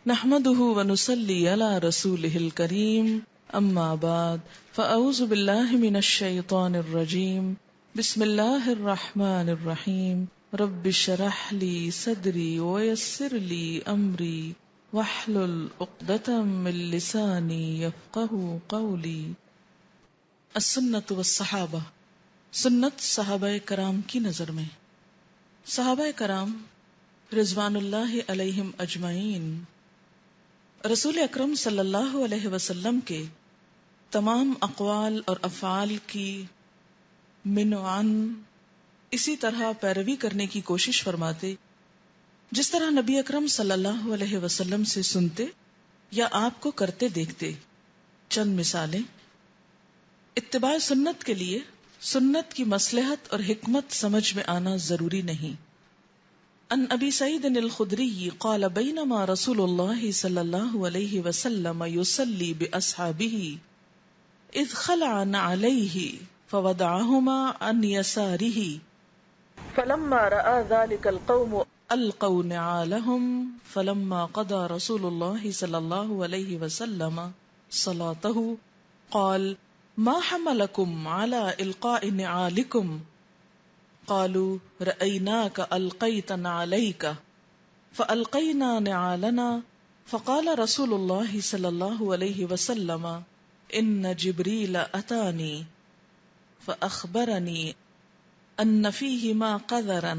نحمده ونصلي على رسوله الكريم اما بعد فاعوذ بالله من الشيطان الرجيم بسم الله الرحمن الرحيم رب اشرح لي صدري ويسر لي امري واحلل عقدة من لساني يفقهوا قولي. السنة والصحابہ، سنت صحابہ کرام کی نظر میں. صحابہ کرام رضوان اللہ علیہم اجمعین رسول اکرم صلی اللہ علیہ وسلم کے تمام اقوال اور افعال کی من و عن اسی طرح پیروی کرنے کی کوشش فرماتے جس طرح نبی اکرم صلی اللہ علیہ وسلم سے سنتے یا آپ کو کرتے دیکھتے. چند مثالیں. اتباع سنت کے لیے سنت کی مصلحت اور حکمت سمجھ میں آنا ضروری نہیں. ان ابی سعید الخدری قال بینما رسول اللہ صلی اللہ علیہ وسلم یصلی باصحابہ اذ خلع نعلیہ فوضعہما عن یسارہ فلما رأى ذلك القوم القوا نعالهم فلما قضى رسول الله صلى الله عليه وسلم صلاته قال ما حملكم على إلقاء نعالكم قالوا رأيناك ألقيت نعليك فألقينا نعالنا فقال رسول الله صلى الله عليه وسلم إن جبريل أتاني فأخبرني أن فيهما قذرا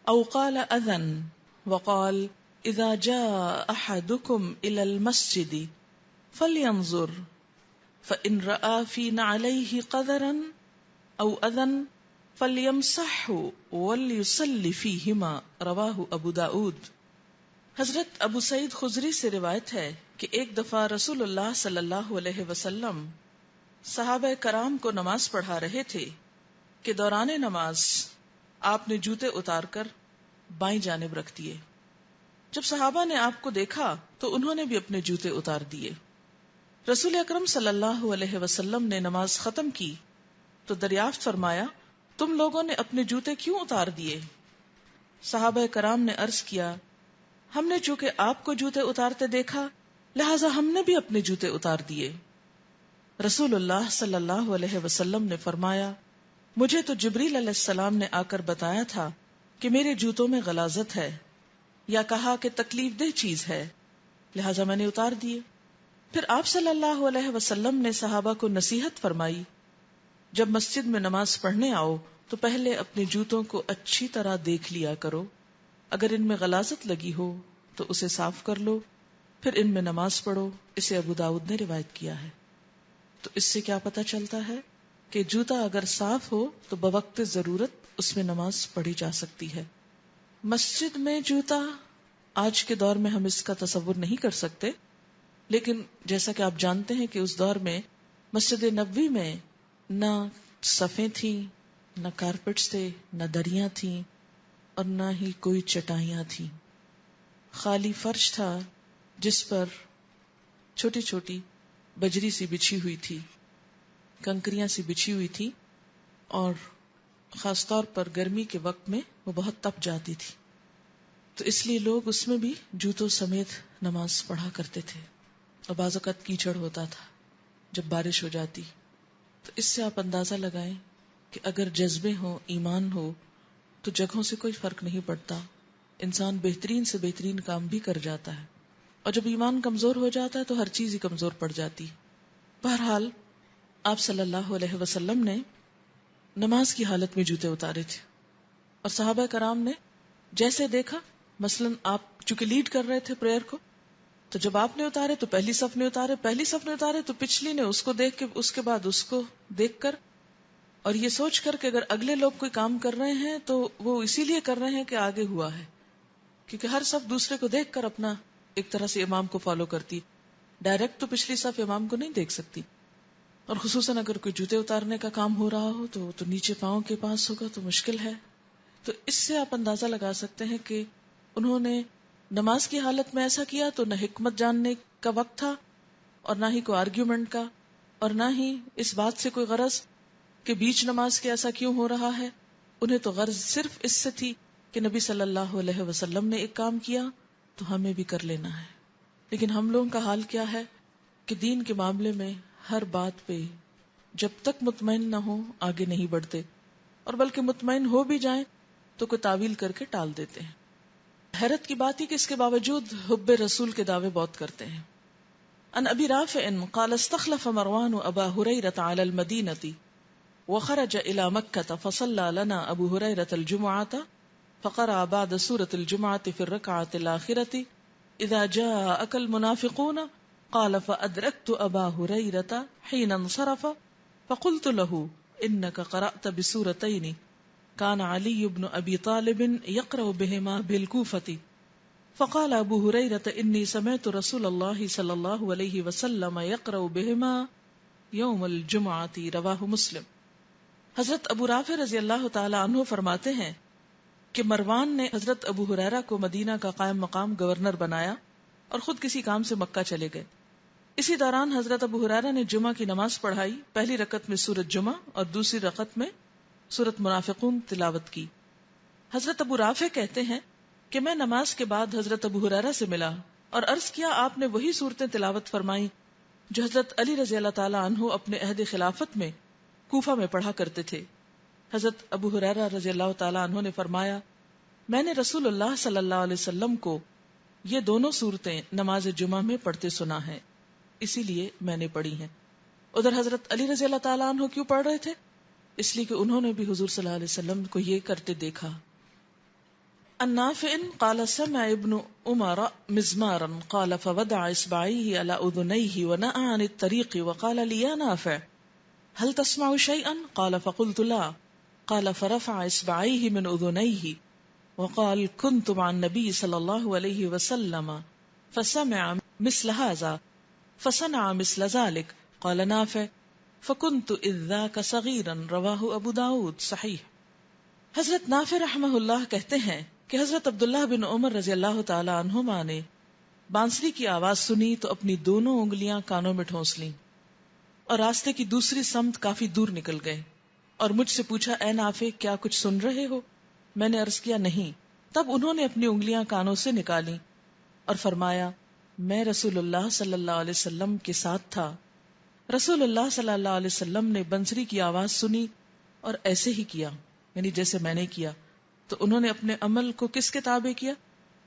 أو قال أذن وقال إذا جاء أحدكم إلى المسجد فلينظر فإن رأى في نعليه قذرا أو أذن فَلْيَمْسَحْهُ وَلْيُصَلِّ فِيهِمَا رواہ ابو داؤد. حضرت ابو سعید خدری سے روایت ہے کہ ایک دفعہ رسول اللہ صلی اللہ علیہ وسلم صحابہ کرام کو نماز پڑھا رہے تھے کہ دوران نماز آپ نے جوتے اتار کر بائیں جانب رکھ دیے. جب صحابہ نے آپ کو دیکھا تو انہوں نے بھی اپنے جوتے اتار دیے. رسول اکرم صلی اللہ علیہ وسلم نے نماز ختم کی تو دریافت فرمایا تم لوگوں نے اپنے جوتے کیوں اتار دیے؟ صحابہ کرام نے عرض کیا ہم نے چونکہ آپ کو جوتے اتارتے دیکھا لہٰذا ہم نے بھی اپنے جوتے اتار دیے. رسول اللہ صلی اللہ علیہ وسلم نے فرمایا مجھے تو جبریل علیہ السلام نے آ کر بتایا تھا کہ میرے جوتوں میں غلاظت ہے یا کہا کہ تکلیف دہ چیز ہے لہٰذا میں نے اتار دیے. پھر آپ صلی اللہ علیہ وسلم نے صحابہ کو نصیحت فرمائی جب مسجد میں نماز پڑھنے آؤ تو پہلے اپنے جوتوں کو اچھی طرح دیکھ لیا کرو، اگر ان میں غلاظت لگی ہو تو اسے صاف کر لو، پھر ان میں نماز پڑھو. اسے ابو داؤد نے روایت کیا ہے. تو اس سے کیا پتہ چلتا ہے کہ جوتا اگر صاف ہو تو بوقت ضرورت اس میں نماز پڑھی جا سکتی ہے. مسجد میں جوتا آج کے دور میں ہم اس کا تصور نہیں کر سکتے، لیکن جیسا کہ آپ جانتے ہیں کہ اس دور میں مسجد نبوی میں نہ صفیں تھیں، نہ کارپٹس تھے، نہ دریاں تھیں اور نہ ہی کوئی چٹائیاں تھیں. خالی فرش تھا جس پر چھوٹی چھوٹی بجری سی بچھی ہوئی تھی، کنکریاں سی بچھی ہوئی تھی اور خاص طور پر گرمی کے وقت میں وہ بہت تپ جاتی تھی. تو اس لیے لوگ اس میں بھی جوتوں سمیت نماز پڑھا کرتے تھے اور بعض اوقات کیچڑ ہوتا تھا جب بارش ہو جاتی. تو اس سے آپ اندازہ لگائیں کہ اگر جذبے ہوں، ایمان ہو تو جگہوں سے کوئی فرق نہیں پڑتا، انسان بہترین سے بہترین کام بھی کر جاتا ہے. اور جب ایمان کمزور ہو جاتا ہے تو ہر چیز ہی کمزور پڑ جاتی. بہرحال آپ صلی اللہ علیہ وسلم نے نماز کی حالت میں جوتے اتارے تھے اور صحابہ کرام نے جیسے دیکھا، مثلا آپ چونکہ لیڈ کر رہے تھے پریئر کو، تو جب آپ نے اتارے تو پہلی صف نے اتارے تو پچھلی نے اس کو دیکھ کے اس کے بعد اس کو دیکھ کر اور یہ سوچ کر کہ اگر اگلے لوگ کوئی کام کر رہے ہیں تو وہ اسی لیے کر رہے ہیں کہ آگے ہوا ہے، کیونکہ ہر صف دوسرے کو دیکھ کر اپنا ایک طرح سے امام کو فالو کرتی. ڈائریکٹ تو پچھلی صف امام کو نہیں دیکھ سکتی، اور خصوصاً اگر کوئی جوتے اتارنے کا کام ہو رہا ہو تو نیچے پاؤں کے پاس ہوگا تو مشکل ہے. تو اس سے آپ اندازہ لگا سکتے ہیں کہ انہوں نے نماز کی حالت میں ایسا کیا تو نہ حکمت جاننے کا وقت تھا اور نہ ہی کوئی آرگیومنٹ کا اور نہ ہی اس بات سے کوئی غرض کہ بیچ نماز کے ایسا کیوں ہو رہا ہے. انہیں تو غرض صرف اس سے تھی کہ نبی صلی اللہ علیہ وسلم نے ایک کام کیا تو ہمیں بھی کر لینا ہے. لیکن ہم لوگوں کا حال کیا ہے کہ دین کے معاملے میں ہر بات پہ جب تک مطمئن نہ ہو آگے نہیں بڑھتے، اور بلکہ مطمئن ہو بھی جائیں تو کوئی تعویل کر کے ٹال دیتے ہیں۔ حیرت کی بات ہے کہ اس کے باوجود حب رسول کے دعوے بہت کرتے ہیں۔ ان ابی رافع قال استخلف مروان ابا ہریرۃ علی المدینۃ وخرج الى مکہ فصلى لنا ابو ہریرۃ الجمعۃ فقرأ بعد سورۃ الجمعۃ فی الرکعۃ الآخرۃ اذا جاءک المنافقون قال فأدركت ابا ہریرۃ حين انصرف فقلت له انك قرأت بسورتين كان علي بن ابي طالب يقرأ بهما بالكوفة فقال ابو ہریرۃ انی سمعت رسول اللہ صلی اللہ علیہ وسلم يقرأ بهما یوم الجمعۃ رواہ مسلم۔ حضرت ابو رافع رضی اللہ تعالی عنہ فرماتے ہیں کہ مروان نے حضرت ابو ہریرہ کو مدینہ کا قائم مقام گورنر بنایا اور خود کسی کام سے مکہ چلے گئے۔ اسی دوران حضرت ابو ہریرہ نے جمعہ کی نماز پڑھائی، پہلی رکعت میں سورۃ جمعہ اور دوسری رکعت میں سورۃ منافقون تلاوت کی۔ حضرت ابو رافع کہتے ہیں کہ میں نماز کے بعد حضرت ابو ہریرہ سے ملا اور عرض کیا آپ نے وہی صورتیں تلاوت فرمائیں جو حضرت علی رضی اللہ تعالی عنہ اپنے عہد خلافت میں کوفہ میں پڑھا کرتے تھے۔ حضرت ابو ہریرہ رضی اللہ تعالی عنہ نے فرمایا میں نے رسول اللہ صلی اللہ علیہ وسلم کو یہ دونوں صورتیں نماز جمعہ میں پڑھتے سنا ہے، اسی لیے میں نے پڑھی ہیں۔ ادھر حضرت علی رضی اللہ تعالی عنہ کیوں پڑھ رہے تھے؟ اس لیے کہ انہوں نے بھی حضور صلی اللہ علیہ وسلم کو یہ کرتے دیکھا۔ عن نافع قال سمع ابن عمر مزمارا قال فوضع اصبعيه على اذنيه ونأى عن الطريق وقال لي يا نافع هل تسمع شيئا؟ قال فقلت لا، قال فرفع اصبعيه من اذنيه وقال كنت مع النبي صلى الله عليه وسلم فسمع مثل هذا فصنع مثل ذلك، قال نافع فكنت اذ ذاك صغيرا، رواہ ابو داود صحیح۔ حضرت نافع رحمہ اللہ کہتے ہیں کہ حضرت عبداللہ بن عمر رضی اللہ تعالی عنہما نے بانسری کی آواز سنی تو اپنی دونوں انگلیاں کانوں میں ٹھونس لیں اور راستے کی دوسری سمت کافی دور نکل گئے اور مجھ سے پوچھا اے نافع کیا کچھ سن رہے ہو؟ میں نے عرض کیا نہیں۔ تب انہوں نے اپنی انگلیاں کانوں سے نکالی اور فرمایا میں رسول اللہ صلی اللہ علیہ وسلم کے ساتھ تھا۔ رسول اللہ صلی اللہ علیہ وسلم نے بنسری کی آواز سنی اور ایسے ہی کیا، یعنی جیسے میں نے کیا۔ تو انہوں نے اپنے عمل کو کس کے تابع کیا؟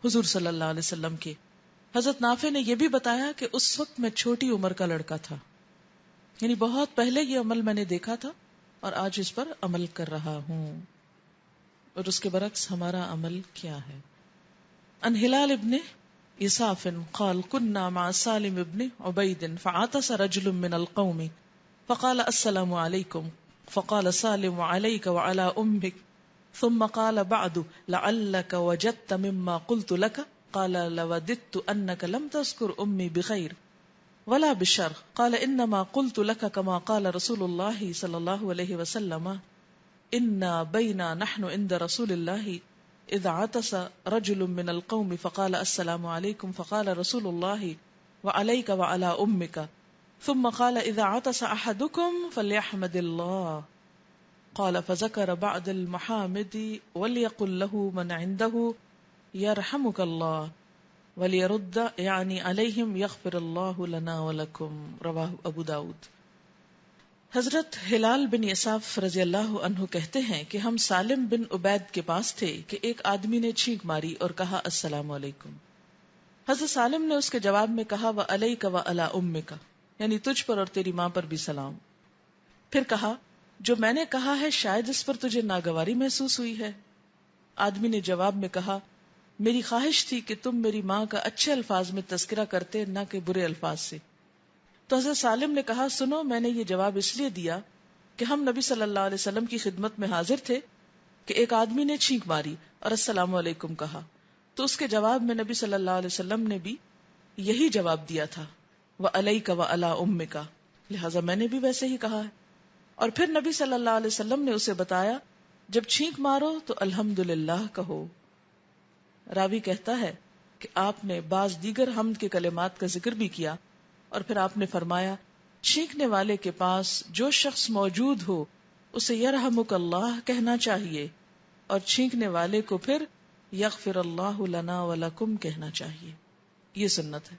حضور صلی اللہ علیہ وسلم کے۔ حضرت نافع نے یہ بھی بتایا کہ اس وقت میں چھوٹی عمر کا لڑکا تھا، یعنی بہت پہلے یہ عمل میں نے دیکھا تھا اور آج اس پر عمل کر رہا ہوں، اور اس کے برعکس ہمارا عمل کیا ہے۔ ان ہلال ابن اساف قال كنا مع سالم ابن عبید فعطس رجل من القوم فقال السلام علیکم فقال سالم وعلیک وعلى امک ثم قال بعد لعلك وجدت مما قلت لك قال لوددت انك لم تذكر امي بخير ولا بالشر قال انما قلت لك كما قال رسول الله صلى الله عليه وسلم انا بينا نحن عند رسول الله اذ عطس رجل من القوم فقال السلام عليكم فقال رسول الله وعليك وعلى امك ثم قال اذا عطس احدكم فليحمد الله قال فذكر بعد المحامد وليقل له من عنده يرحمك الله وليرد يعني عليهم يغفر الله لنا ولكم، رواہ ابو داود۔ حضرت ہلال بن اساف رضی اللہ عنہ کہتے ہیں کہ ہم سالم بن عبید کے پاس تھے کہ ایک آدمی نے چھینک ماری اور کہا السلام علیکم۔ حضرت سالم نے اس کے جواب میں کہا وعلیک وعلی امک، یعنی تجھ پر اور تیری ماں پر بھی سلام۔ پھر کہا جو میں نے کہا ہے شاید اس پر تجھے ناگواری محسوس ہوئی ہے۔ آدمی نے جواب میں کہا میری خواہش تھی کہ تم میری ماں کا اچھے الفاظ میں تذکرہ کرتے نہ کہ برے الفاظ سے۔ تو حضرت سالم نے کہا سنو میں نے یہ جواب اس لیے دیا کہ ہم نبی صلی اللہ علیہ وسلم کی خدمت میں حاضر تھے کہ ایک آدمی نے چھینک ماری اور السلام علیکم کہا، تو اس کے جواب میں نبی صلی اللہ علیہ وسلم نے بھی یہی جواب دیا تھا وعلیک وعلی امک، لہٰذا میں نے بھی ویسے ہی کہا ہے۔ اور پھر نبی صلی اللہ علیہ وسلم نے اسے بتایا جب چھینک مارو تو الحمدللہ کہو۔ راوی کہتا ہے کہ آپ نے بعض دیگر حمد کے کلمات کا ذکر بھی کیا اور پھر آپ نے فرمایا چھینکنے والے کے پاس جو شخص موجود ہو اسے یرحمک اللہ کہنا چاہیے اور چھینکنے والے کو پھر یغفر اللہ لنا ولکم کہنا چاہیے، یہ سنت ہے۔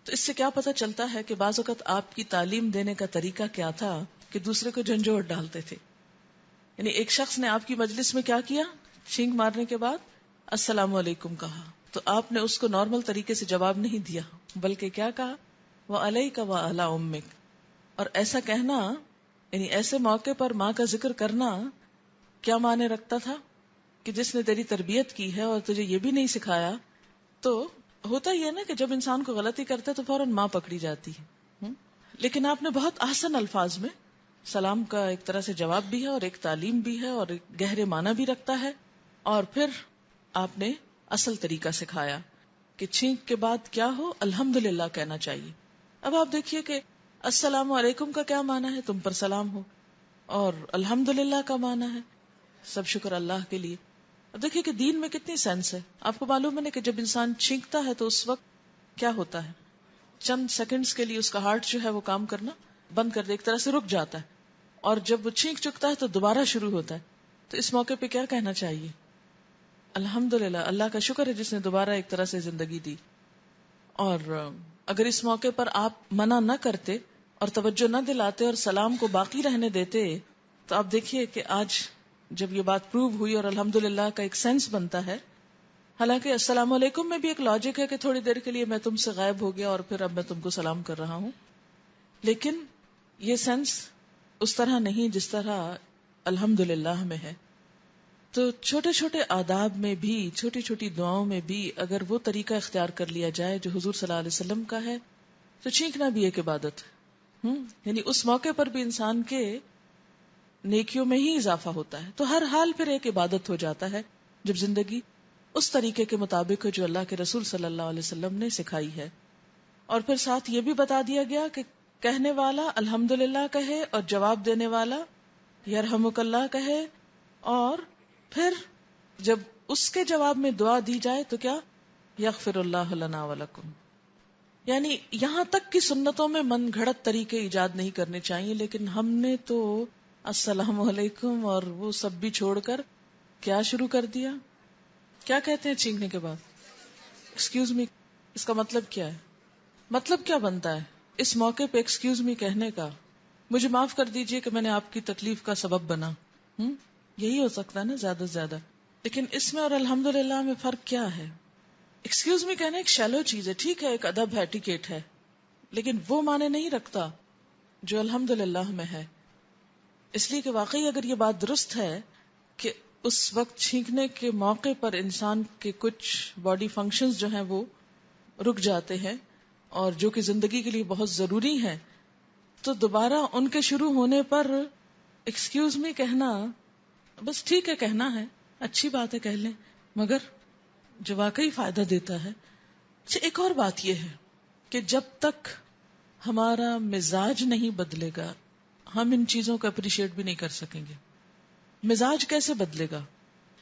تو اس سے کیا پتہ چلتا ہے کہ بعض اوقات آپ کی تعلیم دینے کا طریقہ کیا تھا کہ دوسرے کو جھنجھوڑ ڈالتے تھے. یعنی ایک شخص نے آپ کی مجلس میں کیا کیا, چھینک مارنے کے بعد السلام علیکم کہا, تو آپ نے اس کو نارمل طریقے سے جواب نہیں دیا, بلکہ کیا کہا, وعلیک وعلی امک. اور ایسا کہنا, یعنی ایسے موقع پر ماں کا ذکر کرنا کیا معنی رکھتا تھا کہ جس نے تیری تربیت کی ہے اور تجھے یہ بھی نہیں سکھایا. تو ہوتا ہی ہے نا کہ جب انسان کو غلطی کرتا ہے تو فوراً ماں پکڑی جاتی ہے. لیکن آپ نے بہت آسان الفاظ میں, سلام کا ایک طرح سے جواب بھی ہے اور ایک تعلیم بھی ہے اور ایک گہرے معنی بھی رکھتا ہے, اور پھر آپ نے اصل طریقہ سکھایا کہ چھینک کے بعد کیا ہو, الحمدللہ کہنا چاہیے. اب آپ دیکھیے کہ السلام علیکم کا کیا معنی ہے, تم پر سلام ہو, اور الحمدللہ کا معنی ہے سب شکر اللہ کے لیے. اب دیکھیے کہ دین میں کتنی سینس ہے. آپ کو معلوم ہے نا کہ جب انسان چھینکتا ہے تو اس وقت کیا ہوتا ہے, چند سیکنڈز کے لیے اس کا ہارٹ جو ہے وہ کام کرنا بند کر دے, ایک طرح سے رک جاتا ہے, اور جب وہ چھینک چکتا ہے تو دوبارہ شروع ہوتا ہے. تو اس موقع پہ کیا کہنا چاہیے, الحمدللہ, اللہ کا شکر ہے جس نے دوبارہ ایک طرح سے زندگی دی. اور اگر اس موقع پر آپ منع نہ کرتے اور توجہ نہ دلاتے اور سلام کو باقی رہنے دیتے, تو آپ دیکھیے کہ آج جب یہ بات پروو ہوئی اور الحمدللہ کا ایک سینس بنتا ہے. حالانکہ السلام علیکم میں بھی ایک لاجک ہے کہ تھوڑی دیر کے لیے میں تم سے غائب ہو گیا اور پھر اب میں تم کو سلام کر رہا ہوں, لیکن یہ سینس اس طرح نہیں جس طرح الحمدللہ میں ہے. تو چھوٹے چھوٹے آداب میں بھی, چھوٹی چھوٹی دعاؤں میں بھی اگر وہ طریقہ اختیار کر لیا جائے جو حضور صلی اللہ علیہ وسلم کا ہے, تو چھینکنا بھی ایک عبادت ہے. یعنی اس موقع پر بھی انسان کے نیکیوں میں ہی اضافہ ہوتا ہے. تو ہر حال پھر ایک عبادت ہو جاتا ہے جب زندگی اس طریقے کے مطابق ہو جو اللہ کے رسول صلی اللہ علیہ وسلم نے سکھائی ہے. اور پھر ساتھ یہ بھی بتا دیا گیا کہ کہنے والا الحمدللہ کہے اور جواب دینے والا یرحمک اللہ کہے, اور پھر جب اس کے جواب میں دعا دی جائے تو کیا, یغفر اللہ لنا ولکم. یعنی یہاں تک کی سنتوں میں من گھڑت طریقے ایجاد نہیں کرنے چاہیے, لیکن ہم نے تو السلام علیکم اور وہ سب بھی چھوڑ کر کیا شروع کر دیا. کیا کہتے ہیں چھینکنے کے بعد, ایکسکیوز می. اس کا مطلب کیا ہے, مطلب کیا بنتا ہے اس موقع پہ ایکسکیوز می کہنے کا, مجھے معاف کر دیجئے کہ میں نے آپ کی تکلیف کا سبب بنا, یہی ہو سکتا ہے نا زیادہ سے زیادہ. لیکن اس میں اور الحمدللہ میں فرق کیا ہے. ایکسکیوز می کہنا ایک شیلو چیز ہے, ٹھیک ہے, ایک ادب ہے, ایٹیکیٹ ہے, لیکن وہ معنی نہیں رکھتا جو الحمدللہ میں ہے. اس لیے کہ واقعی اگر یہ بات درست ہے کہ اس وقت چھینکنے کے موقع پر انسان کے کچھ باڈی فنکشنز جو ہیں وہ رک جاتے ہیں اور جو کہ زندگی کے لیے بہت ضروری ہیں, تو دوبارہ ان کے شروع ہونے پر ایکسکیوز می کہنا بس ٹھیک ہے, کہنا ہے, اچھی بات ہے, کہہ لیں, مگر جو واقعی فائدہ دیتا ہے. اچھا, ایک اور بات یہ ہے کہ جب تک ہمارا مزاج نہیں بدلے گا ہم ان چیزوں کو اپریشیٹ بھی نہیں کر سکیں گے. مزاج کیسے بدلے گا,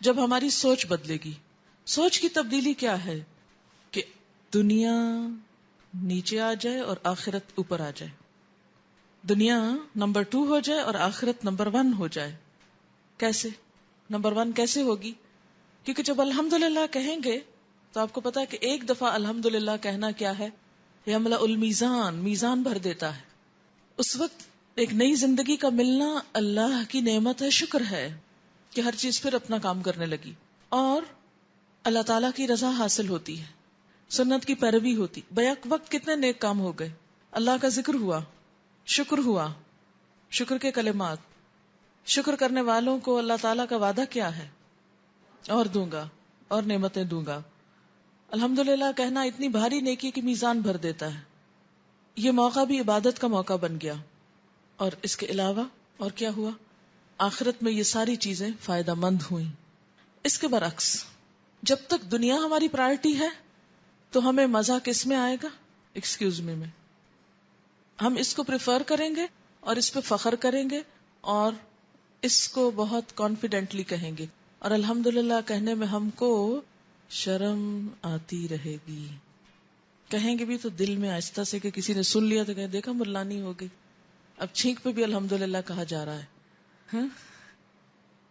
جب ہماری سوچ بدلے گی. سوچ کی تبدیلی کیا ہے کہ دنیا نیچے آ جائے اور آخرت اوپر آ جائے, دنیا نمبر 2 ہو جائے اور آخرت نمبر 1 ہو جائے. کیسے نمبر 1 کیسے ہوگی, کیونکہ جب الحمدللہ کہیں گے تو آپ کو پتا ہے کہ ایک دفعہ الحمدللہ کہنا کیا ہے, یملأ المیزان, میزان بھر دیتا ہے. اس وقت ایک نئی زندگی کا ملنا اللہ کی نعمت ہے, شکر ہے کہ ہر چیز پھر اپنا کام کرنے لگی, اور اللہ تعالیٰ کی رضا حاصل ہوتی ہے, سنت کی پیروی ہوتی. بیک وقت کتنے نیک کام ہو گئے, اللہ کا ذکر ہوا, شکر ہوا, شکر کے کلمات. شکر کرنے والوں کو اللہ تعالیٰ کا وعدہ کیا ہے, اور دوں گا اور نعمتیں دوں گا. الحمدللہ کہنا اتنی بھاری نیکی کی میزان بھر دیتا ہے. یہ موقع بھی عبادت کا موقع بن گیا. اور اس کے علاوہ اور کیا ہوا, آخرت میں یہ ساری چیزیں فائدہ مند ہوئیں. اس کے برعکس جب تک دنیا ہماری پرائرٹی ہے تو ہمیں مزہ کس میں آئے گا, ایکسکیوز می میں. ہم اس کو پریفر کریں گے اور اس پہ فخر کریں گے اور اس کو بہت کانفیڈنٹلی کہیں گے, اور الحمدللہ کہنے میں ہم کو شرم آتی رہے گی. کہیں گے بھی تو دل میں آہستہ سے کہ کسی نے سن لیا تو کہیں دیکھا ملانی ہو گئی. اب چھینک پہ بھی الحمدللہ کہا جا رہا ہے.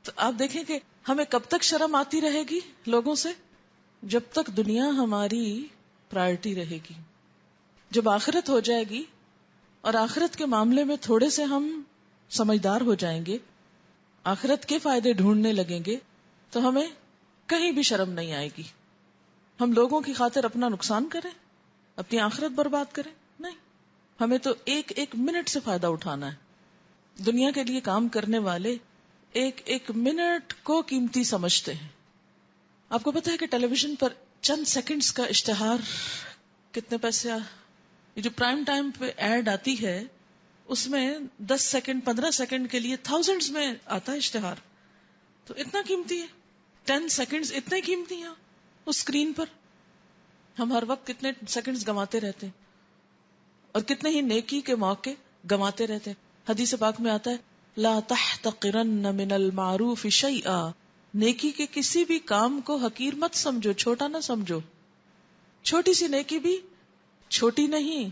تو آپ دیکھیں کہ ہمیں کب تک شرم آتی رہے گی لوگوں سے, جب تک دنیا ہماری پرائرٹی رہے گی. جب آخرت ہو جائے گی اور آخرت کے معاملے میں تھوڑے سے ہم سمجھدار ہو جائیں گے، آخرت کے فائدے ڈھونڈنے لگیں گے، تو ہمیں کہیں بھی شرم نہیں آئے گی. ہم لوگوں کی خاطر اپنا نقصان کریں، اپنی آخرت برباد کریں؟ نہیں، ہمیں تو ایک ایک منٹ سے فائدہ اٹھانا ہے. دنیا کے لیے کام کرنے والے ایک ایک منٹ کو قیمتی سمجھتے ہیں. آپ کو پتا ہے کہ ٹیلی ویژن پر چند سیکنڈز کا اشتہار کتنے پیسے یہ جو پرائم ٹائم پہ ایڈ آتی ہے اس میں 10 سیکنڈ 15 سیکنڈ کے لیے تھاؤزینڈز میں آتا ہے اشتہار. تو اتنا قیمتی ہے، 10 سیکنڈز اتنے قیمتی ہیں اس اسکرین پر. ہم ہر وقت کتنے سیکنڈز گنواتے رہتے ہیں اور کتنے ہی نیکی کے موقع گنواتے رہتے ہیں. حدیث پاک میں آتا ہے لا تحتقرن من المعروف شیئا، نیکی کے کسی بھی کام کو حقیر مت سمجھو، چھوٹا نہ سمجھو. چھوٹی سی نیکی بھی چھوٹی نہیں،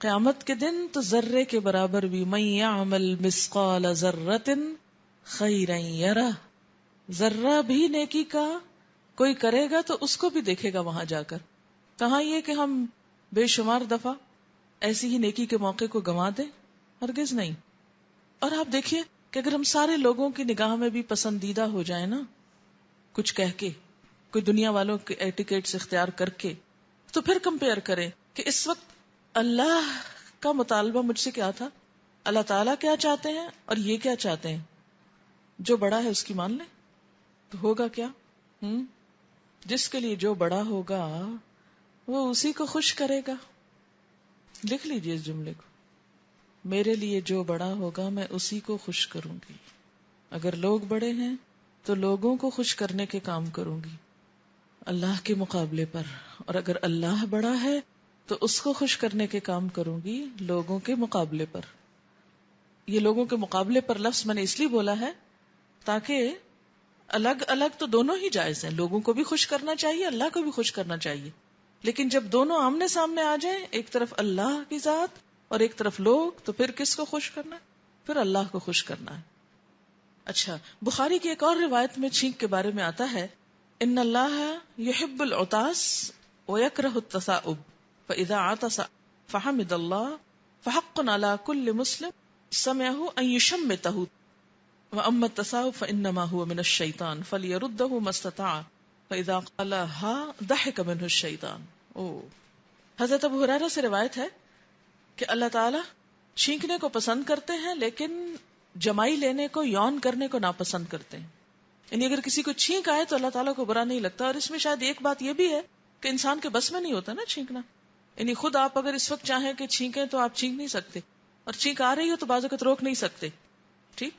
قیامت کے دن تو ذرے کے برابر بھی. من یعمل مثقال ذرۃ خیرا یرہ، ذرہ بھی نیکی کا کوئی کرے گا تو اس کو بھی دیکھے گا وہاں جا کر. کہاں یہ کہ ہم بے شمار دفعہ ایسی ہی نیکی کے موقع کو گنوا دیں؟ ہرگز نہیں. اور آپ دیکھیے کہ اگر ہم سارے لوگوں کی نگاہ میں بھی پسندیدہ ہو جائیں نا، کچھ کہہ کے، کوئی دنیا والوں کے ایٹیکیٹس اختیار کر کے، تو پھر کمپیئر کریں کہ اس وقت اللہ کا مطالبہ مجھ سے کیا تھا، اللہ تعالیٰ کیا چاہتے ہیں اور یہ کیا چاہتے ہیں. جو بڑا ہے اس کی مان لیں تو ہوگا کیا؟ جس کے لیے جو بڑا ہوگا وہ اسی کو خوش کرے گا. لکھ لیجئے اس جملے کو، میرے لیے جو بڑا ہوگا میں اسی کو خوش کروں گی. اگر لوگ بڑے ہیں تو لوگوں کو خوش کرنے کے کام کروں گی اللہ کے مقابلے پر، اور اگر اللہ بڑا ہے تو اس کو خوش کرنے کے کام کروں گی لوگوں کے مقابلے پر. یہ لوگوں کے مقابلے پر لفظ میں نے اس لیے بولا ہے تاکہ الگ الگ تو دونوں ہی جائز ہیں، لوگوں کو بھی خوش کرنا چاہیے، اللہ کو بھی خوش کرنا چاہیے، لیکن جب دونوں آمنے سامنے آ جائیں، ایک طرف اللہ کی ذات اور ایک طرف لوگ، تو پھر کس کو خوش کرنا ہے؟ پھر اللہ کو خوش کرنا ہے. اچھا، بخاری کی ایک اور روایت میں چھینک کے بارے میں آتا ہے ان اللہ یحب العطاس ویکرہ التصاؤب فاذا عطس فحمد اللہ فحق علی کل مسلم سمعہ ان یشمتہ واما التصاؤب فانما هو من الشیطان فلیردہ ما استطاع فاذا قال ہا ضحک منہ الشیطان. حضرت ابو ہریرہ سے روایت ہے کہ اللہ تعالی چھینکنے کو پسند کرتے ہیں لیکن جمائی لینے کو، یون کرنے کو ناپسند کرتے ہیں. یعنی اگر کسی کو چھینک آئے تو اللہ تعالیٰ کو برا نہیں لگتا. اور اس میں شاید ایک بات یہ بھی ہے کہ انسان کے بس میں نہیں ہوتا نا چھینکنا. یعنی خود آپ اگر اس وقت چاہیں کہ چھینکیں تو آپ چھینک نہیں سکتے، اور چھینک آ رہی ہو تو بعض اوقات روک نہیں سکتے. ٹھیک،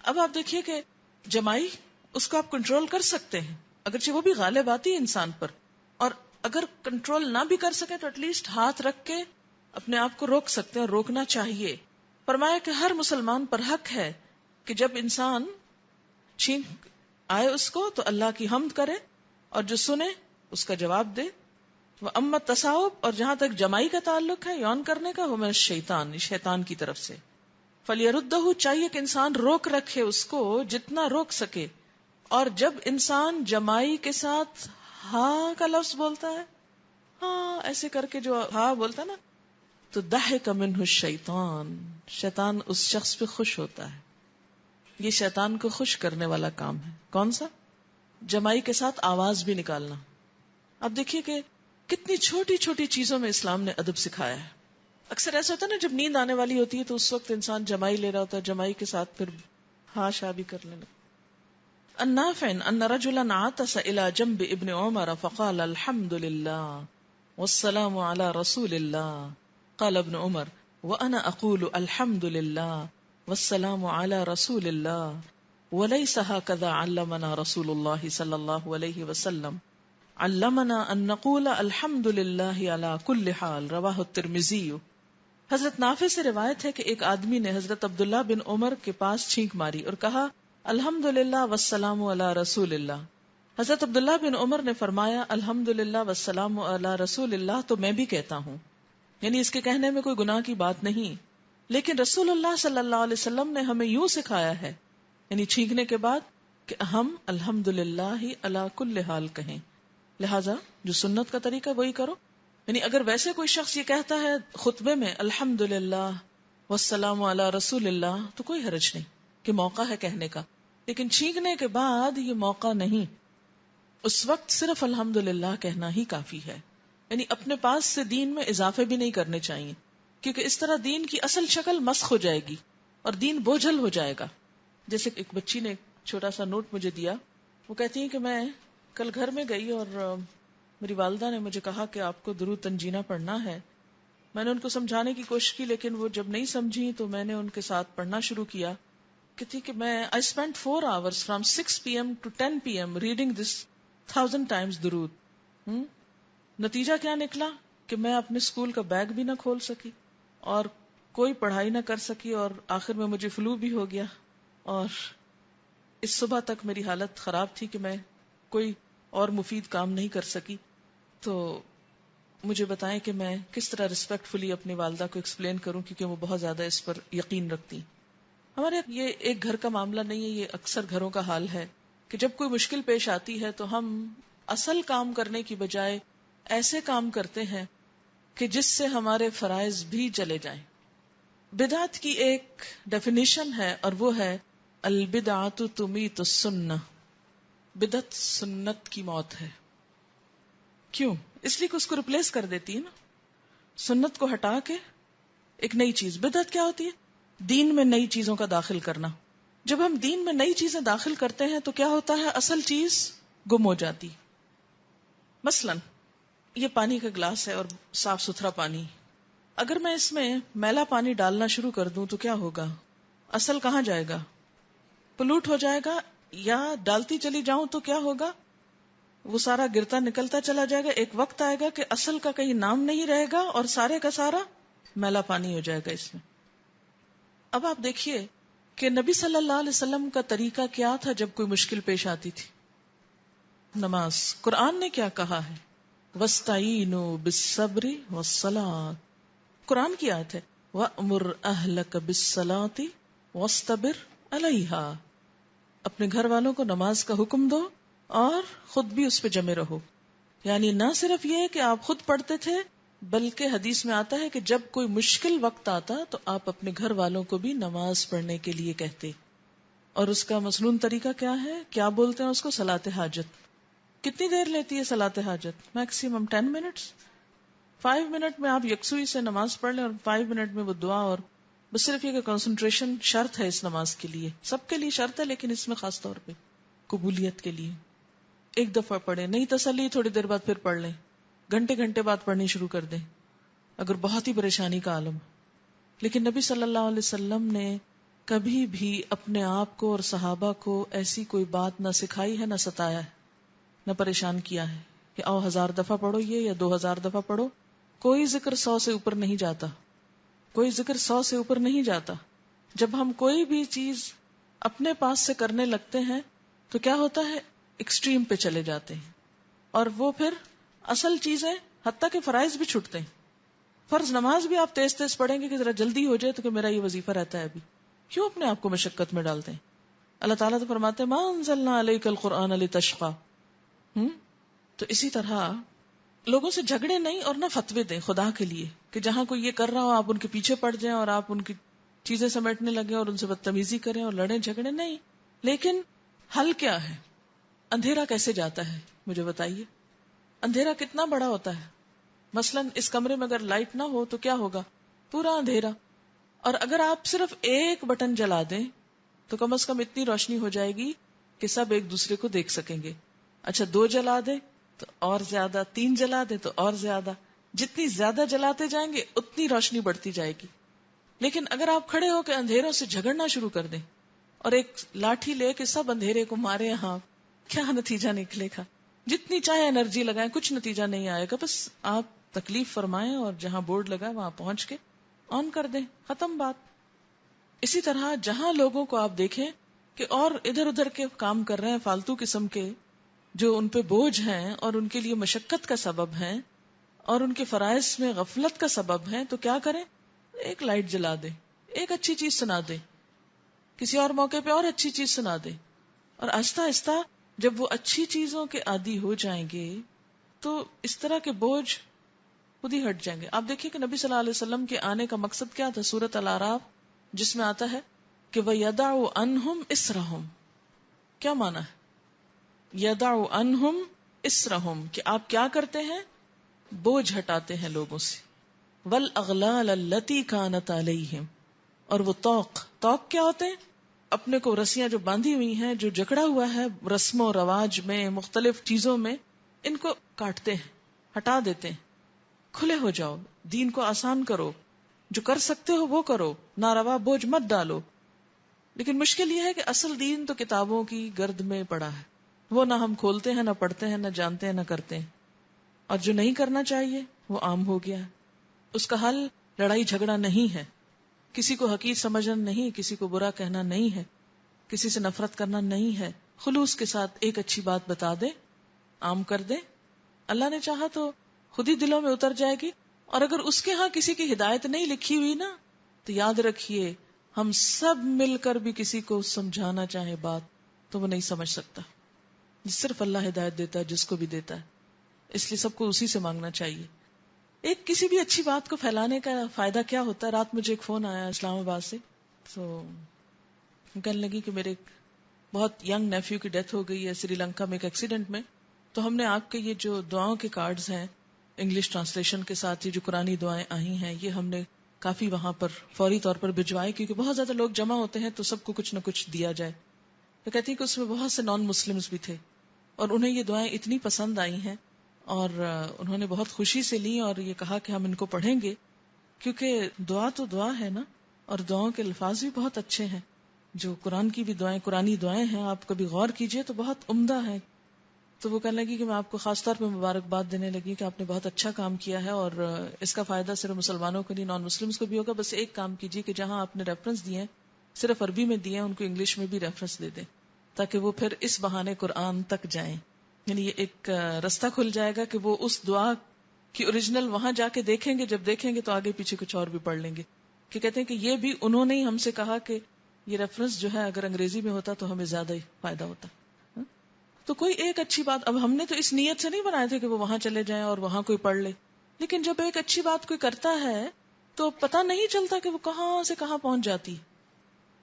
اب آپ دیکھیے کہ جمائی اس کو آپ کنٹرول کر سکتے ہیں، اگرچہ وہ بھی غالب آتی ہے انسان پر، اور اگر کنٹرول نہ بھی کر سکے تو ایٹ لیسٹ ہاتھ رکھ کے اپنے آپ کو روک سکتے ہیں، اور روکنا چاہیے. فرمایا کہ ہر مسلمان پر حق ہے کہ جب انسان چھینک آئے اس کو تو اللہ کی حمد کرے، اور جو سنے اس کا جواب دے. وَأَمَّا التَّصَاؤُبُ، اور جہاں تک جمائی کا تعلق ہے، یون کرنے کا، وہ من الشیطان، شیطان کی طرف سے. فَلْيَرُدَّهُ، چاہیے کہ انسان روک رکھے اس کو جتنا روک سکے. اور جب انسان جمائی کے ساتھ ہاں کا لفظ بولتا ہے، ہاں ایسے کر کے جو ہاں بولتا ہے نا، تو ضحک منہ الشیطان، شیطان اس شخص پہ خوش ہوتا ہے. یہ شیطان کو خوش کرنے والا کام ہے. کون سا؟ جمائی کے ساتھ آواز بھی نکالنا. اب دیکھیے کہ کتنی چھوٹی چھوٹی چیزوں میں اسلام نے ادب سکھایا ہے. اکثر ایسا ہوتا ہے نا، جب نیند آنے والی ہوتی ہے تو اس وقت انسان جمائی لے رہا ہوتا ہے، جمائی کے ساتھ پھر ہاں شاہ بھی کر لینا. عن نافع ان رجلا عطس الى جنب ابن عمر فقال الحمد لله والسلام على رسول الله. قال ابن عمر وانا اقول الحمد لله والسلام على رسول الله وليس هكذا علمنا رسول الله صلى الله عليه وسلم. علمنا ان نقول الحمد لله على كل حال. رواه الترمذي. حضرت نافع سے روایت ہے کہ ایک آدمی نے حضرت عبداللہ بن عمر کے پاس چھینک ماری اور کہا الحمدللہ والسلام علی رسول اللہ. حضرت عبداللہ بن عمر نے فرمایا الحمدللہ والسلام علی رسول اللہ تو میں بھی کہتا ہوں، یعنی اس کے کہنے میں کوئی گناہ کی بات نہیں، لیکن رسول اللہ صلی اللہ علیہ وسلم نے ہمیں یوں سکھایا ہے، یعنی چھینکنے کے بعد، کہ ہم الحمدللہ علی کل حال کہیں. لہذا جو سنت کا طریقہ وہی کرو. یعنی اگر ویسے کوئی شخص یہ کہتا ہے خطبے میں الحمدللہ والسلام علی رسول اللہ تو کوئی حرج نہیں کہ موقع ہے کہنے کا، لیکن چھینکنے کے بعد یہ موقع نہیں، اس وقت صرف الحمدللہ کہنا ہی کافی ہے. یعنی اپنے پاس سے دین میں اضافے بھی نہیں کرنے چاہیے، کیونکہ اس طرح دین کی اصل شکل مسخ ہو جائے گی اور دین بوجھل ہو جائے گا. جیسے ایک بچی نے ایک چھوٹا سا نوٹ مجھے دیا، وہ کہتی ہیں کہ میں کل گھر میں گئی اور میری والدہ نے مجھے کہا کہ آپ کو درود تنجینہ پڑھنا ہے. میں نے ان کو سمجھانے کی کوشش کی لیکن وہ جب نہیں سمجھی تو میں نے ان کے ساتھ پڑھنا شروع کیا. کہتی کہ میں I spent 4 hours from 6 p.m. to 10 p.m. reading this 1000 times درود. نتیجہ کیا نکلا کہ میں اپنے اسکول کا بیگ بھی نہ کھول سکی اور کوئی پڑھائی نہ کر سکی، اور آخر میں مجھے فلو بھی ہو گیا، اور اس صبح تک میری حالت خراب تھی کہ میں کوئی اور مفید کام نہیں کر سکی. تو مجھے بتائیں کہ میں کس طرح ریسپیکٹ فلی اپنی والدہ کو ایکسپلین کروں، کیونکہ وہ بہت زیادہ اس پر یقین رکھتی. ہمارے یہ ایک گھر کا معاملہ نہیں ہے، یہ اکثر گھروں کا حال ہے کہ جب کوئی مشکل پیش آتی ہے تو ہم اصل کام کرنے کی بجائے ایسے کام کرتے ہیں کہ جس سے ہمارے فرائض بھی چلے جائیں. بدعت کی ایک ڈیفینیشن ہے اور وہ ہے البدعۃ تمیت السنہ. بدعت سنت کی موت ہے. کیوں؟ اس لیے کہ اس کو ریپلیس کر دیتی ہے نا، سنت کو ہٹا کے ایک نئی چیز. بدعت کیا ہوتی ہے؟ دین میں نئی چیزوں کا داخل کرنا. جب ہم دین میں نئی چیزیں داخل کرتے ہیں تو کیا ہوتا ہے؟ اصل چیز گم ہو جاتی. مثلا یہ پانی کا گلاس ہے اور صاف ستھرا پانی، اگر میں اس میں میلا پانی ڈالنا شروع کر دوں تو کیا ہوگا؟ اصل کہاں جائے گا؟ پلوٹ ہو جائے گا. یا ڈالتی چلی جاؤں تو کیا ہوگا؟ وہ سارا گرتا نکلتا چلا جائے گا. ایک وقت آئے گا کہ اصل کا کہیں نام نہیں رہے گا اور سارے کا سارا میلا پانی ہو جائے گا اس میں. اب آپ دیکھیے کہ نبی صلی اللہ علیہ وسلم کا طریقہ کیا تھا جب کوئی مشکل پیش آتی تھی؟ نماز. قرآن نے کیا کہا ہے؟ وَاسْتَعِینُوا بِالصَّبْرِ وَالصَّلَاةِ. قرآن کی آیت ہے وَأْمُرْ أَهْلَكَ بِالصَّلَاةِ وَاسْتَبِرْ عَلَيْهَا. اپنے گھر والوں کو نماز کا حکم دو اور خود بھی اس پہ جمے رہو. یعنی نہ صرف یہ کہ آپ خود پڑھتے تھے بلکہ حدیث میں آتا ہے کہ جب کوئی مشکل وقت آتا تو آپ اپنے گھر والوں کو بھی نماز پڑھنے کے لیے کہتے. اور اس کا مسنون طریقہ کیا ہے؟ کیا بولتے ہیں اس کو؟ صلاۃ حاجت. کتنی دیر لیتی ہے صلاۃ حاجت؟ Maximum 10 minutes. 5 منٹ میں آپ یکسوئی سے نماز پڑھ لیں اور 5 منٹ میں وہ دعا. اور بس صرف یہ کہ کنسنٹریشن شرط ہے اس نماز کے لیے، سب کے لیے شرط ہے لیکن اس میں خاص طور پہ قبولیت کے لیے. ایک دفعہ پڑھیں، نہیں تسلی تھوڑی دیر بعد پھر پڑھ لیں، گھنٹے گھنٹے بعد پڑھنی شروع کر دیں اگر بہت ہی پریشانی کا عالم. لیکن نبی صلی اللہ علیہ وسلم نے کبھی بھی اپنے آپ کو اور صحابہ کو ایسی کوئی بات نہ سکھائی ہے، نہ ستایا ہے، نہ پریشان کیا ہے کہ آؤ 1000 دفعہ پڑھو یہ یا 2000 دفعہ پڑھو. کوئی ذکر 100 سے اوپر نہیں جاتا، کوئی ذکر 100 سے اوپر نہیں جاتا. جب ہم کوئی بھی چیز اپنے پاس سے کرنے لگتے ہیں تو کیا ہوتا ہے؟ ایکسٹریم پہ چلے جاتے ہیں اور وہ پھر اصل چیزیں حتیٰ کہ فرائض بھی چھوٹتے ہیں. فرض نماز بھی آپ تیز تیز پڑھیں گے کہ ذرا جلدی ہو جائے تو کہ میرا یہ وظیفہ رہتا ہے ابھی، کیوں اپنے آپ کو مشقت میں ڈالتے ہیں؟ اللہ تعالیٰ تو فرماتے ہیں ما انزلنا علیک القرآن لتشقی. تو اسی طرح لوگوں سے جھگڑے نہیں اور نہ فتوے دیں خدا کے لیے کہ جہاں کوئی یہ کر رہا ہو آپ ان کے پیچھے پڑ جائیں اور آپ ان کی چیزیں سمیٹنے لگیں اور ان سے بدتمیزی کریں اور لڑیں جھگڑے نہیں. لیکن حل کیا ہے؟ اندھیرا کیسے جاتا ہے مجھے بتائیے. اندھیرا کتنا بڑا ہوتا ہے؟ مثلا اس کمرے میں اگر لائٹ نہ ہو تو کیا ہوگا؟ پورا اندھیرا. اور اگر آپ صرف ایک بٹن جلا دیں تو کم از کم اتنی روشنی ہو جائے گی کہ سب ایک دوسرے کو دیکھ سکیں گے. اچھا 2 جلا دیں تو اور زیادہ، 3 جلا دیں تو اور زیادہ. جتنی زیادہ جلاتے جائیں گے اتنی روشنی بڑھتی جائے گی. لیکن اگر آپ کھڑے ہو کے اندھیروں سے جھگڑنا شروع کر دیں اور ایک لاٹھی لے کے سب اندھیرے کو مارے، ہاں کیا نتیجہ نکلے گا؟ جتنی چاہے انرجی لگائیں کچھ نتیجہ نہیں آئے گا. بس آپ تکلیف فرمائیں اور جہاں بورڈ لگا وہاں پہنچ کے آن کر دیں، ختم بات. اسی طرح جہاں لوگوں کو آپ دیکھیں کہ اور ادھر ادھر کے کام کر رہے ہیں فالتو قسم کے جو ان پہ بوجھ ہیں اور ان کے لیے مشقت کا سبب ہیں اور ان کے فرائض میں غفلت کا سبب ہیں، تو کیا کریں؟ ایک لائٹ جلا دیں، ایک اچھی چیز سنا دیں، کسی اور موقع پہ اور اچھی چیز سنا دیں. اور آہستہ آہستہ جب وہ اچھی چیزوں کے عادی ہو جائیں گے تو اس طرح کے بوجھ خود ہی ہٹ جائیں گے. آپ دیکھیں کہ نبی صلی اللہ علیہ وسلم کے آنے کا مقصد کیا تھا؟ سورۃ الاعراف جس میں آتا ہے کہ وَيَدَعُ عَنْهُمْ إِسْرَهُمْ. کیا معنی ہے یدع عنہم اسرہم؟ کہ آپ کیا کرتے ہیں؟ بوجھ ہٹاتے ہیں لوگوں سے. والاغلال التي كانت علیہم، اور وہ توق کیا ہوتے ہیں؟ اپنے کو رسیاں جو باندھی ہوئی ہیں، جو جکڑا ہوا ہے رسم و رواج میں، مختلف چیزوں میں، ان کو کاٹتے ہیں، ہٹا دیتے ہیں. کھلے ہو جاؤ، دین کو آسان کرو، جو کر سکتے ہو وہ کرو، ناروا بوجھ مت ڈالو. لیکن مشکل یہ ہے کہ اصل دین تو کتابوں کی گرد میں پڑا ہے، وہ نہ ہم کھولتے ہیں، نہ پڑھتے ہیں، نہ جانتے ہیں، نہ کرتے ہیں. اور جو نہیں کرنا چاہیے وہ عام ہو گیا ہے. اس کا حل لڑائی جھگڑا نہیں ہے، کسی کو حقیر سمجھنا نہیں، کسی کو برا کہنا نہیں ہے، کسی سے نفرت کرنا نہیں ہے. خلوص کے ساتھ ایک اچھی بات بتا دے، عام کر دے. اللہ نے چاہا تو خود ہی دلوں میں اتر جائے گی. اور اگر اس کے ہاں کسی کی ہدایت نہیں لکھی ہوئی نا، تو یاد رکھیے ہم سب مل کر بھی کسی کو سمجھانا چاہے بات تو وہ نہیں سمجھ سکتا. صرف اللہ ہدایت دیتا ہے جس کو بھی دیتا ہے، اس لیے سب کو اسی سے مانگنا چاہیے. ایک کسی بھی اچھی بات کو پھیلانے کا فائدہ کیا ہوتا ہے؟ رات مجھے ایک فون آیا اسلام آباد سے، تو کہنے لگی کہ میرے ایک بہت ینگ نیفیو کی ڈیتھ ہو گئی ہے سری لنکا میں ایک ایکسیڈنٹ میں. تو ہم نے آپ کے یہ جو دعاؤں کے کارڈز ہیں انگلش ٹرانسلیشن کے ساتھ، یہ جو قرآنی دعائیں آئی ہیں، یہ ہم نے کافی وہاں پر فوری طور پر بھجوائے، کیونکہ بہت زیادہ لوگ جمع ہوتے ہیں تو سب کو کچھ نہ کچھ دیا جائے. تو کہتی ہیں کہ اس میں بہت سے نان مسلمز بھی تھے اور انہیں یہ دعائیں اتنی پسند آئی ہیں اور انہوں نے بہت خوشی سے لی اور یہ کہا کہ ہم ان کو پڑھیں گے، کیونکہ دعا تو دعا ہے نا، اور دعاؤں کے الفاظ بھی بہت اچھے ہیں. جو قرآن کی بھی دعائیں، قرآنی دعائیں ہیں، آپ کبھی غور کیجئے تو بہت عمدہ ہیں. تو وہ کہنے لگی کہ میں آپ کو خاص طور پہ مبارکباد دینے لگی کہ آپ نے بہت اچھا کام کیا ہے، اور اس کا فائدہ صرف مسلمانوں کو نہیں، نان مسلمز کو بھی ہوگا. بس ایک کام کیجئے کہ جہاں آپ نے ریفرنس دیے ہیں صرف عربی میں دیے ہیں، ان کو انگلش میں بھی ریفرنس دے دیں، تاکہ وہ پھر اس بہانے قرآن تک جائیں. یعنی یہ ایک رستہ کھل جائے گا کہ وہ اس دعا کی اوریجنل وہاں جا کے دیکھیں گے، جب دیکھیں گے تو آگے پیچھے کچھ اور بھی پڑھ لیں گے. کہ کہتے ہیں کہ یہ بھی انہوں نے ہی ہم سے کہا کہ یہ ریفرنس جو ہے اگر انگریزی میں ہوتا تو ہمیں زیادہ ہی فائدہ ہوتا. تو کوئی ایک اچھی بات، اب ہم نے تو اس نیت سے نہیں بنائے تھے کہ وہ وہاں چلے جائیں اور وہاں کوئی پڑھ لے، لیکن جب ایک اچھی بات کوئی کرتا ہے تو پتہ نہیں چلتا کہ وہ کہاں سے کہاں پہنچ جاتی.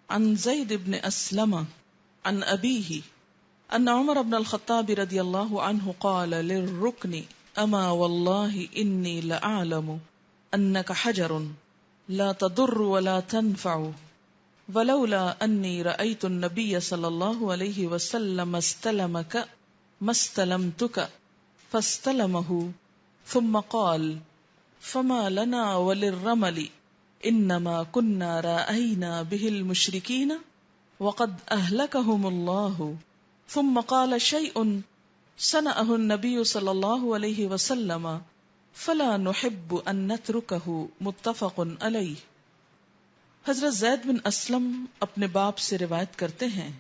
عن زید بن اسلم عن ابیہ ان عمر بن الخطاب رضی اللہ عنہ قال للرکن اما واللہ انی لأعلم انک حجر لا تضر ولا تنفع ولولا انی رأیت النبی صلی اللہ علیہ وسلم استلمک ما استلمتک فاستلمہ ثم قال فما لنا وللرمل انما كنا رأينا به المشركين وقد اهلكهم الله ثم قال شيء صنعه النبي صلى الله عليه وسلم فلا نحب ان نتركه متفق عليه. حضرت زید بن اسلم اپنے باپ سے روایت کرتے ہیں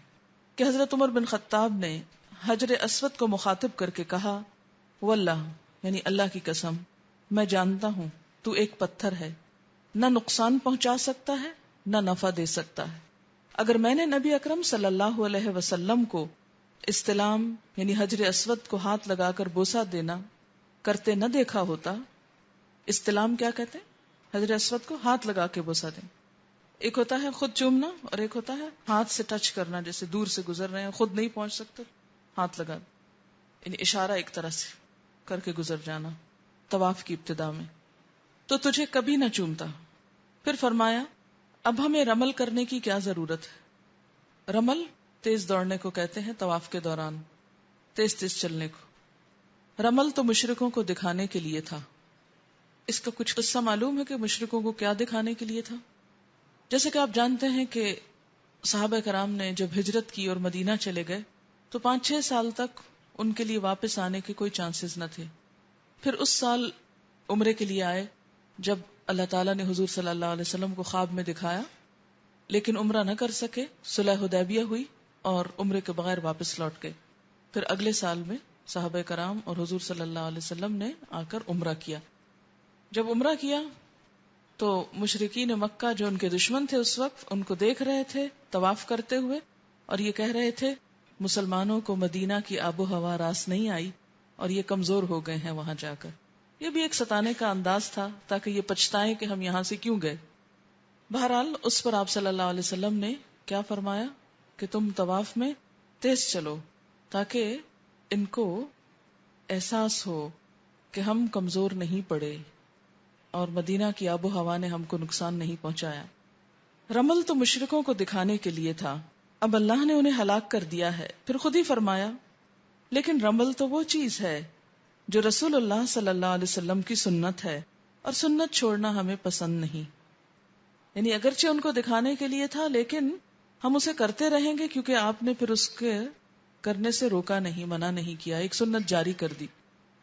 کہ حضرت عمر بن خطاب نے حجر اسود کو مخاطب کر کے کہا، واللہ یعنی اللہ کی قسم، میں جانتا ہوں تو ایک پتھر ہے، نہ نقصان پہنچا سکتا ہے نہ نفع دے سکتا ہے. اگر میں نے نبی اکرم صلی اللہ علیہ وسلم کو استلام یعنی حجر اسود کو ہاتھ لگا کر بوسہ دینا کرتے نہ دیکھا ہوتا. استلام کیا کہتے ہیں؟ حجر اسود کو ہاتھ لگا کے بوسہ دینا. ایک ہوتا ہے خود چومنا اور ایک ہوتا ہے ہاتھ سے ٹچ کرنا، جیسے دور سے گزر رہے ہیں، خود نہیں پہنچ سکتے ہاتھ لگا، یعنی اشارہ ایک طرح سے کر کے گزر جانا طواف کی ابتدا میں. تو تجھے کبھی نہ چومتا. پھر فرمایا اب ہمیں رمل کرنے کی کیا ضرورت ہے؟ رمل تیز دوڑنے کو کہتے ہیں، طواف کے دوران تیز تیز چلنے کو. رمل تو مشرکوں کو دکھانے کے لیے تھا. اس کا کچھ قصہ معلوم ہے کہ مشرکوں کو کیا دکھانے کے لیے تھا؟ جیسے کہ آپ جانتے ہیں کہ صحابہ کرام نے جب ہجرت کی اور مدینہ چلے گئے تو 5-6 سال تک ان کے لیے واپس آنے کے کوئی چانسز نہ تھے. پھر اس سال عمرے کے لیے آئے جب اللہ تعالیٰ نے حضور صلی اللہ علیہ وسلم کو خواب میں دکھایا، لیکن عمرہ نہ کر سکے. صلح حدیبیہ ہوئی اور عمرے کے بغیر واپس لوٹ گئے. پھر اگلے سال میں صحابہ کرام اور حضور صلی اللہ علیہ وسلم نے آ کر عمرہ کیا. جب عمرہ کیا تو مشرکین مکہ جو ان کے دشمن تھے اس وقت ان کو دیکھ رہے تھے طواف کرتے ہوئے اور یہ کہہ رہے تھے مسلمانوں کو مدینہ کی آب و ہوا راس نہیں آئی اور یہ کمزور ہو گئے ہیں وہاں جا کر. یہ بھی ایک ستانے کا انداز تھا تاکہ یہ پچھتائیں کہ ہم یہاں سے کیوں گئے. بہرحال اس پر آپ صلی اللہ علیہ وسلم نے کیا فرمایا کہ تم طواف میں تیز چلو تاکہ ان کو احساس ہو کہ ہم کمزور نہیں پڑے اور مدینہ کی آب و ہوا نے ہم کو نقصان نہیں پہنچایا. رمل تو مشرکوں کو دکھانے کے لیے تھا، اب اللہ نے انہیں ہلاک کر دیا ہے. پھر خود ہی فرمایا لیکن رمل تو وہ چیز ہے جو رسول اللہ صلی اللہ علیہ وسلم کی سنت ہے اور سنت چھوڑنا ہمیں پسند نہیں. یعنی اگرچہ ان کو دکھانے کے لیے تھا لیکن ہم اسے کرتے رہیں گے کیونکہ آپ نے پھر اس کے کرنے سے روکا نہیں، منع نہیں کیا، ایک سنت جاری کر دی.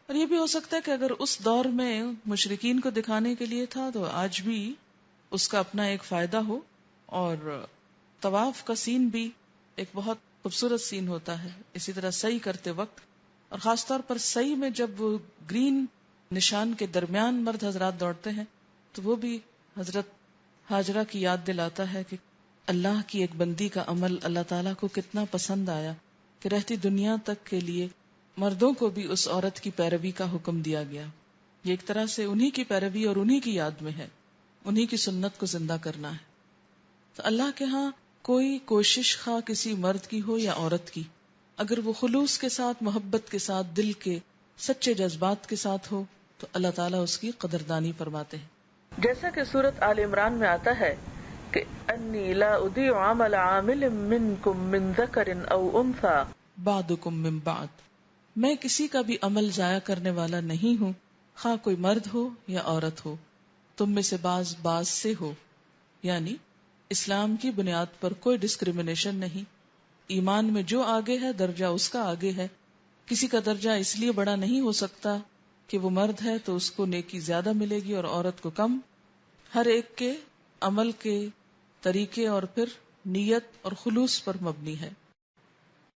اور یہ بھی ہو سکتا ہے کہ اگر اس دور میں مشرکین کو دکھانے کے لیے تھا تو آج بھی اس کا اپنا ایک فائدہ ہو. اور طواف کا سین بھی ایک بہت خوبصورت سین ہوتا ہے. اسی طرح سعی کرتے وقت اور خاص طور پر سعی میں جب وہ گرین نشان کے درمیان مرد حضرات دوڑتے ہیں تو وہ بھی حضرت ہاجرہ کی یاد دلاتا ہے کہ اللہ کی ایک بندی کا عمل اللہ تعالیٰ کو کتنا پسند آیا کہ رہتی دنیا تک کے لیے مردوں کو بھی اس عورت کی پیروی کا حکم دیا گیا. یہ ایک طرح سے انہی کی پیروی اور انہی کی یاد میں ہے، انہی کی سنت کو زندہ کرنا ہے. تو اللہ کے ہاں کوئی کوشش خواہ کسی مرد کی ہو یا عورت کی، اگر وہ خلوص کے ساتھ، محبت کے ساتھ، دل کے سچے جذبات کے ساتھ ہو تو اللہ تعالیٰ اس کی قدردانی فرماتے ہیں. جیسا کہ سورت آل عمران میں آتا ہے کہ انی لا اضیع عمل عامل منکم من ذکر او انثی بعضکم من بعض، میں کسی کا بھی عمل ضائع کرنے والا نہیں ہوں، خواہ کوئی مرد ہو یا عورت ہو، تم میں سے بعض سے ہو. یعنی اسلام کی بنیاد پر کوئی ڈسکریمنیشن نہیں. ایمان میں جو آگے ہے درجہ اس کا آگے ہے. کسی کا درجہ اس لیے بڑا نہیں ہو سکتا کہ وہ مرد ہے تو اس کو نیکی زیادہ ملے گی اور عورت کو کم. ہر ایک کے عمل کے طریقے اور پھر نیت اور خلوص پر مبنی ہے.